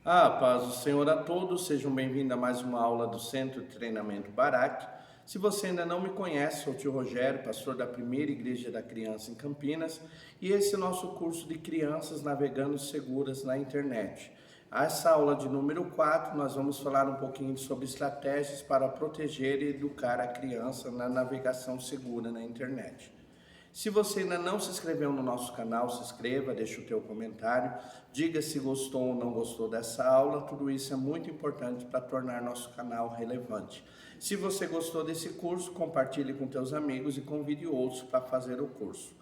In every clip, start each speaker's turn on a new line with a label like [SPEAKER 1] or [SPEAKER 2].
[SPEAKER 1] Paz do Senhor a todos, sejam bem-vindos a mais uma aula do Centro de Treinamento Barak. Se você ainda não me conhece, sou o tio Rogério, pastor da Primeira Igreja da Criança em Campinas, e esse é o nosso curso de crianças navegando seguras na internet. Essa aula de número 4, nós vamos falar um pouquinho sobre estratégias para proteger e educar a criança na navegação segura na internet. Se você ainda não se inscreveu no nosso canal, se inscreva, deixe o teu comentário, diga se gostou ou não gostou dessa aula, tudo isso é muito importante para tornar nosso canal relevante. Se você gostou desse curso, compartilhe com teus amigos e convide outros para fazer o curso.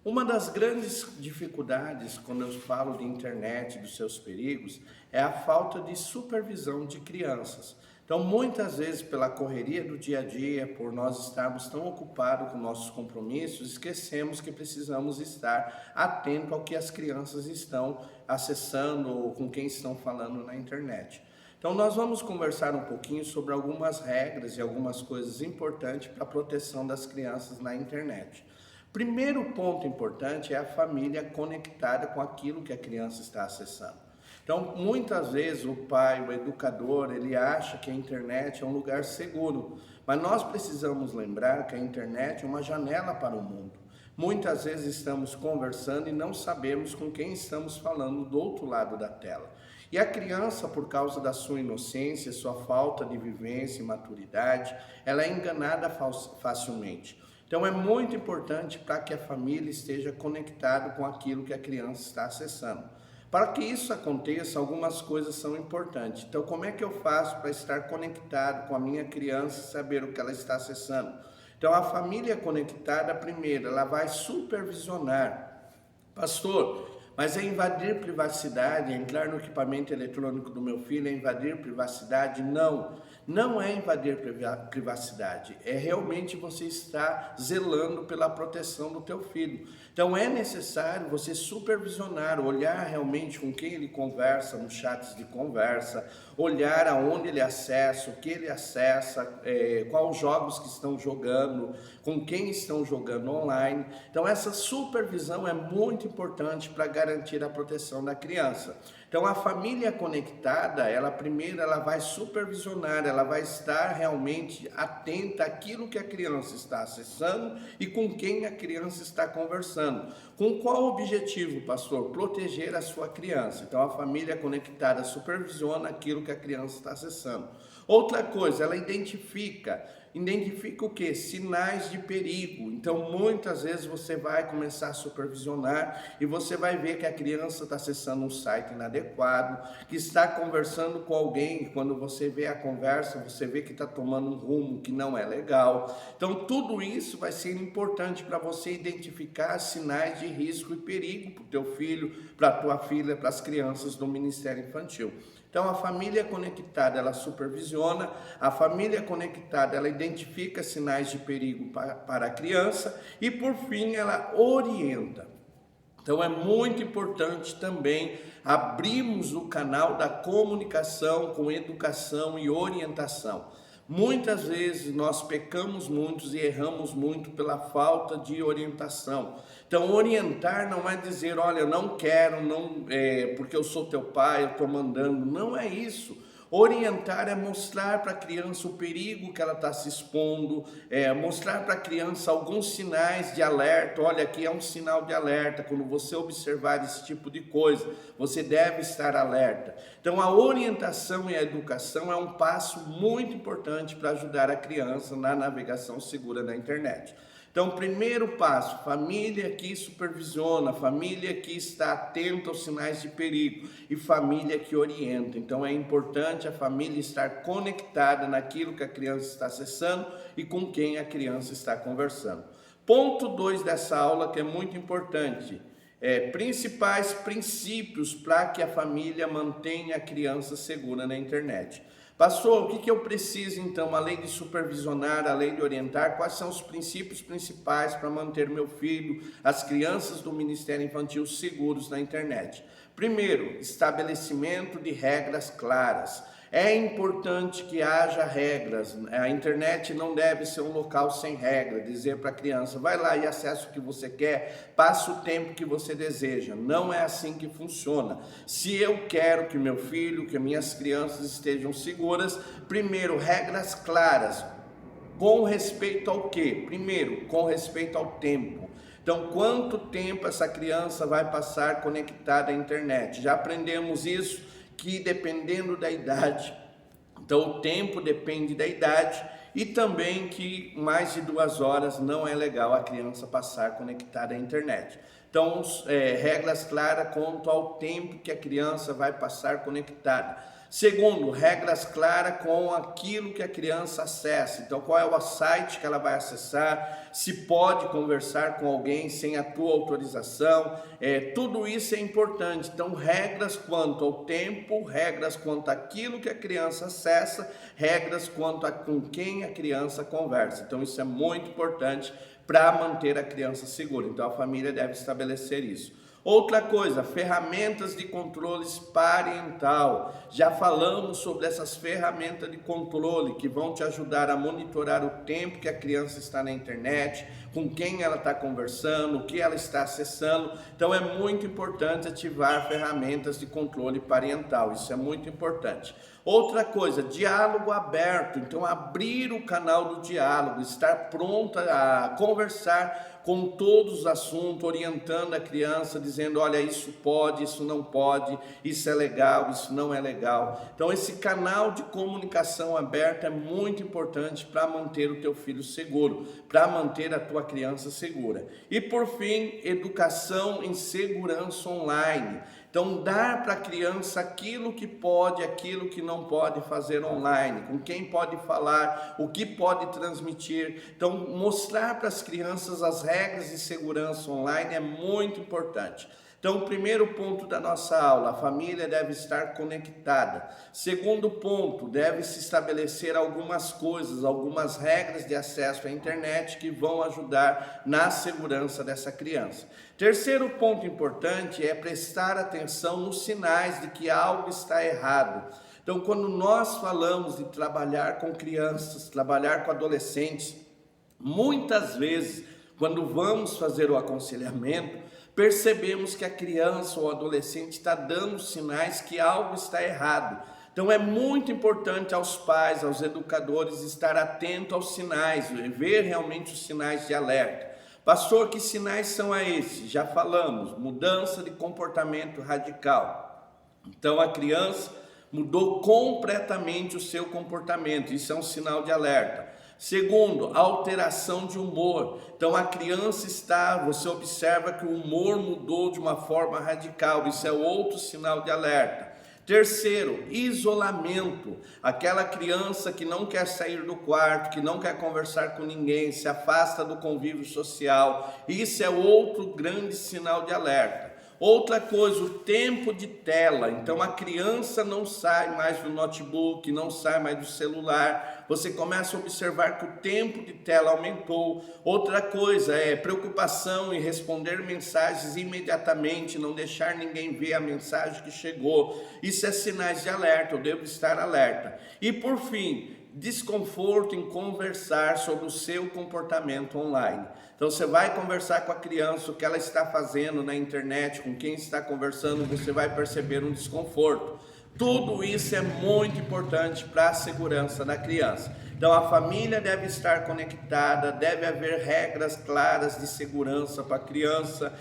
[SPEAKER 1] Uma das grandes dificuldades quando eu falo de internet, dos seus perigos, é a falta de supervisão de crianças. Então, muitas vezes, pela correria do dia a dia, por nós estarmos tão ocupados com nossos compromissos, esquecemos que precisamos estar atento ao que as crianças estão acessando ou com quem estão falando na internet. Então, nós vamos conversar um pouquinho sobre algumas regras e algumas coisas importantes para a proteção das crianças na internet. Primeiro ponto importante é a família conectada com aquilo que a criança está acessando. Então, muitas vezes o pai, o educador, ele acha que a internet é um lugar seguro, mas nós precisamos lembrar que a internet é uma janela para o mundo. Muitas vezes estamos conversando e não sabemos com quem estamos falando do outro lado da tela. E a criança, por causa da sua inocência, sua falta de vivência e maturidade, ela é enganada facilmente. Então é muito importante para que a família esteja conectada com aquilo que a criança está acessando. Para que isso aconteça, algumas coisas são importantes. Então, como é que eu faço para estar conectado com a minha criança e saber o que ela está acessando? Então, a família conectada, primeiro, ela vai supervisionar. Pastor, mas é invadir privacidade, é entrar no equipamento eletrônico do meu filho, é invadir privacidade? Não, não é invadir privacidade, é realmente você estar zelando pela proteção do teu filho. Então é necessário você supervisionar, olhar realmente com quem ele conversa nos chats de conversa, olhar aonde ele acessa, o que ele acessa, quais jogos que estão jogando, com quem estão jogando online. Então essa supervisão é muito importante para garantir a proteção da criança. Então a família conectada, ela primeiro ela vai supervisionar, ela vai estar realmente atenta àquilo que a criança está acessando e com quem a criança está conversando. Com qual objetivo, pastor? Proteger a sua criança. Então a família conectada supervisiona aquilo que a criança está acessando. Outra coisa, ela identifica o quê? Sinais de perigo. Então, muitas vezes você vai começar a supervisionar e você vai ver que a criança está acessando um site inadequado, que está conversando com alguém, e quando você vê a conversa, você vê que está tomando um rumo que não é legal. Então, tudo isso vai ser importante para você identificar sinais de risco e perigo para o teu filho, para a tua filha, para as crianças do Ministério Infantil. Então a família conectada, ela supervisiona, a família conectada, ela identifica sinais de perigo para a criança e por fim ela orienta. Então é muito importante também abrirmos o canal da comunicação com educação e orientação. Muitas vezes nós pecamos muito e erramos muito pela falta de orientação. Então orientar não é dizer, olha, eu não quero, porque eu sou teu pai, eu estou mandando. Não é isso. Orientar é mostrar para a criança o perigo que ela está se expondo, mostrar para a criança alguns sinais de alerta. Olha, aqui é um sinal de alerta, quando você observar esse tipo de coisa, você deve estar alerta. Então a orientação e a educação é um passo muito importante para ajudar a criança na navegação segura na internet. Então, primeiro passo, família que supervisiona, família que está atenta aos sinais de perigo e família que orienta. Então, é importante a família estar conectada naquilo que a criança está acessando e com quem a criança está conversando. Ponto 2 dessa aula, que é muito importante, principais princípios para que a família mantenha a criança segura na internet. Pastor, o que eu preciso então, além de supervisionar, além de orientar, quais são os princípios principais para manter meu filho, as crianças do Ministério Infantil seguros na internet? Primeiro, estabelecimento de regras claras. É importante que haja regras. A internet não deve ser um local sem regra. Dizer para a criança, vai lá e acessa o que você quer, passa o tempo que você deseja. Não é assim que funciona. Se eu quero que meu filho, que minhas crianças estejam seguras, primeiro, regras claras. Com respeito ao quê? Primeiro, com respeito ao tempo. Então, quanto tempo essa criança vai passar conectada à internet? Já aprendemos isso, que dependendo da idade, então o tempo depende da idade, e também que mais de 2 horas não é legal a criança passar conectada à internet. Então, regras claras quanto ao tempo que a criança vai passar conectada. Segundo, regras claras com aquilo que a criança acessa. Então, qual é o site que ela vai acessar, se pode conversar com alguém sem a tua autorização, tudo isso é importante. Então, regras quanto ao tempo, regras quanto àquilo que a criança acessa, regras quanto a com quem a criança conversa. Então, isso é muito importante para manter a criança segura. Então, a família deve estabelecer isso. Outra coisa, ferramentas de controles parental. Já falamos sobre essas ferramentas de controle que vão te ajudar a monitorar o tempo que a criança está na internet, com quem ela está conversando, o que ela está acessando. Então é muito importante ativar ferramentas de controle parental, isso é muito importante. Outra coisa, diálogo aberto. Então abrir o canal do diálogo, estar pronta a conversar com todos os assuntos, orientando a criança, dizendo, olha, isso pode, isso não pode, isso é legal, isso não é legal. Então esse canal de comunicação aberta é muito importante para manter o teu filho seguro, para manter a tua criança segura. E por fim, educação em segurança online. Então, dar para a criança aquilo que pode, aquilo que não pode fazer online, com quem pode falar, o que pode transmitir. Então, mostrar para as crianças as regras de segurança online é muito importante. Então, o primeiro ponto da nossa aula, a família deve estar conectada. Segundo ponto, deve-se estabelecer algumas coisas, algumas regras de acesso à internet que vão ajudar na segurança dessa criança. Terceiro ponto importante é prestar atenção nos sinais de que algo está errado. Então, quando nós falamos de trabalhar com crianças, trabalhar com adolescentes, muitas vezes, quando vamos fazer o aconselhamento, percebemos que a criança ou adolescente está dando sinais que algo está errado. Então é muito importante aos pais, aos educadores, estar atento aos sinais, ver realmente os sinais de alerta. Pastor, que sinais são esses? Já falamos, mudança de comportamento radical. Então a criança mudou completamente o seu comportamento, isso é um sinal de alerta. Segundo, alteração de humor. Então a criança você observa que o humor mudou de uma forma radical, isso é outro sinal de alerta. Terceiro, isolamento. Aquela criança que não quer sair do quarto, que não quer conversar com ninguém, se afasta do convívio social, isso é outro grande sinal de alerta. Outra coisa, o tempo de tela. Então a criança não sai mais do notebook, não sai mais do celular. Você começa a observar que o tempo de tela aumentou. Outra coisa é preocupação em responder mensagens imediatamente, não deixar ninguém ver a mensagem que chegou. Isso é sinais de alerta, eu devo estar alerta. E por fim, desconforto em conversar sobre o seu comportamento online. Então você vai conversar com a criança, o que ela está fazendo na internet, com quem está conversando, você vai perceber um desconforto. Tudo isso é muito importante para a segurança da criança. Então a família deve estar conectada, deve haver regras claras de segurança para a criança,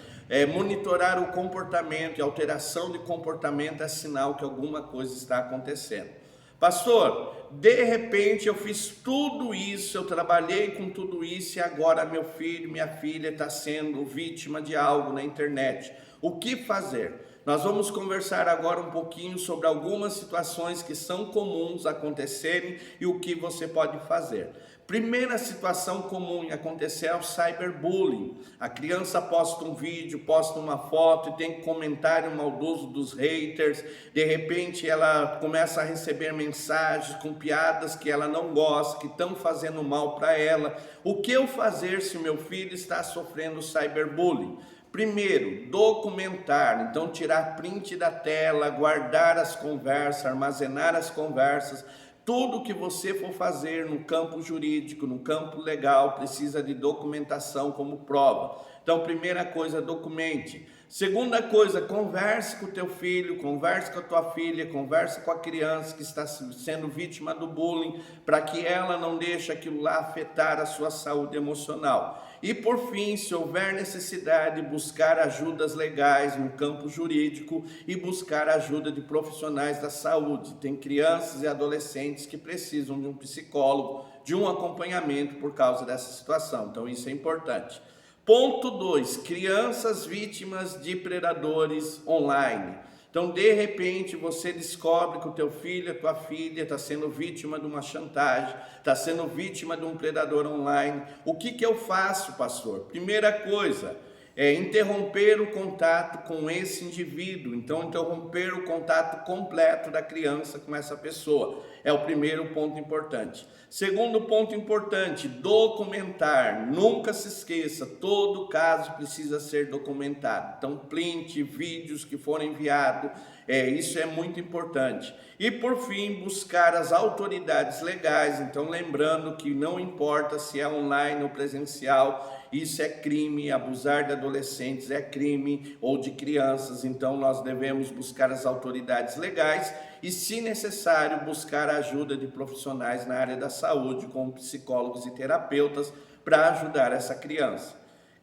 [SPEAKER 1] monitorar o comportamento e alteração de comportamento é sinal que alguma coisa está acontecendo. Pastor, de repente eu fiz tudo isso, eu trabalhei com tudo isso e agora meu filho, minha filha está sendo vítima de algo na internet. O que fazer? Nós vamos conversar agora um pouquinho sobre algumas situações que são comuns acontecerem e o que você pode fazer. Primeira situação comum em acontecer é o cyberbullying. A criança posta um vídeo, posta uma foto e tem comentário maldoso dos haters. De repente ela começa a receber mensagens com piadas que ela não gosta, que estão fazendo mal para ela. O que eu fazer se meu filho está sofrendo cyberbullying? Primeiro, documentar, então tirar print da tela, guardar as conversas, armazenar as conversas. Tudo que você for fazer no campo jurídico, no campo legal, precisa de documentação como prova. Então, primeira coisa, documente. Segunda coisa, converse com o teu filho, converse com a tua filha, converse com a criança que está sendo vítima do bullying, para que ela não deixe aquilo lá afetar a sua saúde emocional. E por fim, se houver necessidade, buscar ajudas legais no campo jurídico e buscar ajuda de profissionais da saúde. Tem crianças e adolescentes que precisam de um psicólogo, de um acompanhamento por causa dessa situação. Então isso é importante. Ponto 2, crianças vítimas de predadores online. Então, de repente, você descobre que o teu filho, a tua filha está sendo vítima de uma chantagem, está sendo vítima de um predador online. O que eu faço, pastor? Primeira coisa, é interromper o contato com esse indivíduo. Então, interromper o contato completo da criança com essa pessoa. É o primeiro ponto importante. Segundo ponto importante, documentar. Nunca se esqueça, todo caso precisa ser documentado. Então, print, vídeos que forem enviados, isso é muito importante. E por fim, buscar as autoridades legais. Então, lembrando que não importa se é online ou presencial, isso é crime. Abusar de adolescentes é crime, ou de crianças. Então nós devemos buscar as autoridades legais e, se necessário, buscar a ajuda de profissionais na área da saúde, como psicólogos e terapeutas, para ajudar essa criança.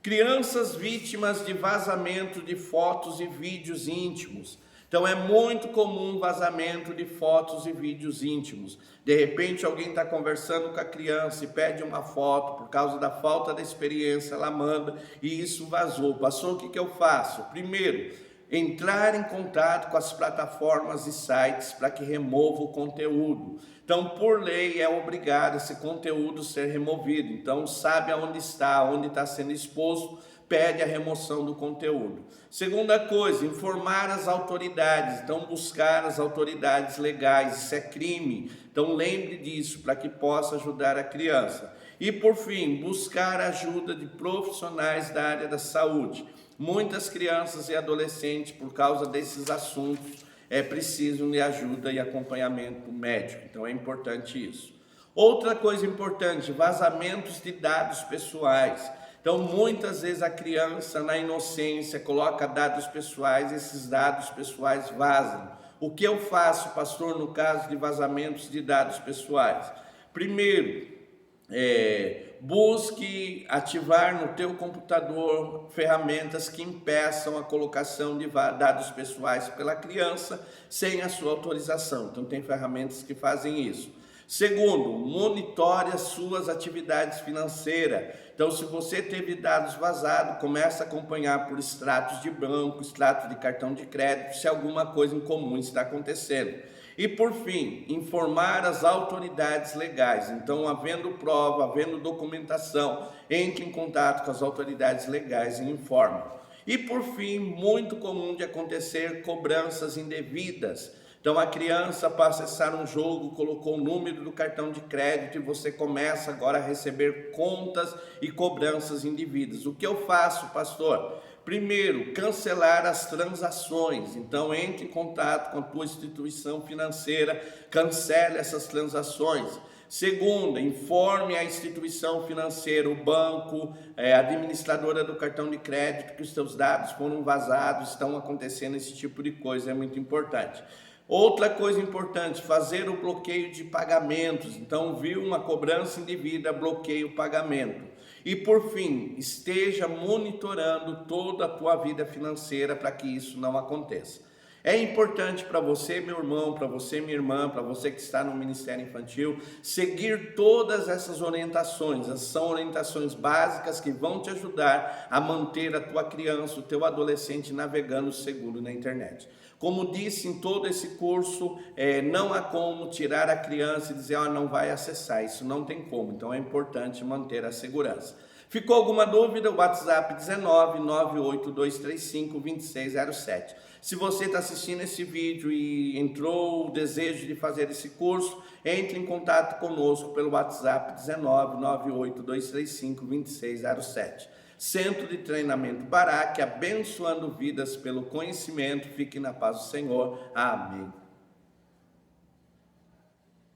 [SPEAKER 1] Crianças vítimas de vazamento de fotos e vídeos íntimos. Então é muito comum vazamento de fotos e vídeos íntimos. De repente alguém está conversando com a criança e pede uma foto, por causa da falta da experiência, ela manda e isso vazou. Passou, o que eu faço? Primeiro, entrar em contato com as plataformas e sites para que remova o conteúdo. Então, por lei, é obrigado esse conteúdo ser removido. Então, sabe aonde está sendo exposto, pede a remoção do conteúdo. Segunda coisa, informar as autoridades. Então, buscar as autoridades legais, isso é crime. Então, lembre disso para que possa ajudar a criança. E, por fim, buscar ajuda de profissionais da área da saúde. Muitas crianças e adolescentes, por causa desses assuntos, precisam de ajuda e acompanhamento médico. Então, é importante isso. Outra coisa importante, vazamentos de dados pessoais. Então, muitas vezes a criança, na inocência, coloca dados pessoais, esses dados pessoais vazam. O que eu faço, pastor, no caso de vazamentos de dados pessoais? Primeiro, busque ativar no teu computador ferramentas que impeçam a colocação de dados pessoais pela criança sem a sua autorização. Então, tem ferramentas que fazem isso. Segundo, monitore as suas atividades financeiras. Então, se você teve dados vazados, comece a acompanhar por extratos de banco, extratos de cartão de crédito, se alguma coisa incomum está acontecendo. E, por fim, informar as autoridades legais. Então, havendo prova, havendo documentação, entre em contato com as autoridades legais e informe. E, por fim, muito comum de acontecer cobranças indevidas. Então, a criança, para acessar um jogo, colocou o número do cartão de crédito e você começa agora a receber contas e cobranças indevidas. O que eu faço, pastor? Primeiro, cancelar as transações. Então, entre em contato com a tua instituição financeira, cancele essas transações. Segundo, informe a instituição financeira, o banco, a administradora do cartão de crédito, que os teus dados foram vazados, estão acontecendo esse tipo de coisa, é muito importante. Outra coisa importante, fazer o bloqueio de pagamentos. Então, viu uma cobrança indevida, bloqueie o pagamento. E, por fim, esteja monitorando toda a tua vida financeira para que isso não aconteça. É importante para você, meu irmão, para você, minha irmã, para você que está no Ministério Infantil, seguir todas essas orientações. Essas são orientações básicas que vão te ajudar a manter a tua criança, o teu adolescente navegando seguro na internet. Como disse em todo esse curso, não há como tirar a criança e dizer, não vai acessar, isso não tem como. Então é importante manter a segurança. Ficou alguma dúvida? O WhatsApp 19 98235 2607. Se você está assistindo esse vídeo e entrou o desejo de fazer esse curso, entre em contato conosco pelo WhatsApp 19 98235 2607. Centro de Treinamento Baraque, abençoando vidas pelo conhecimento. Fique na paz do Senhor. Amém.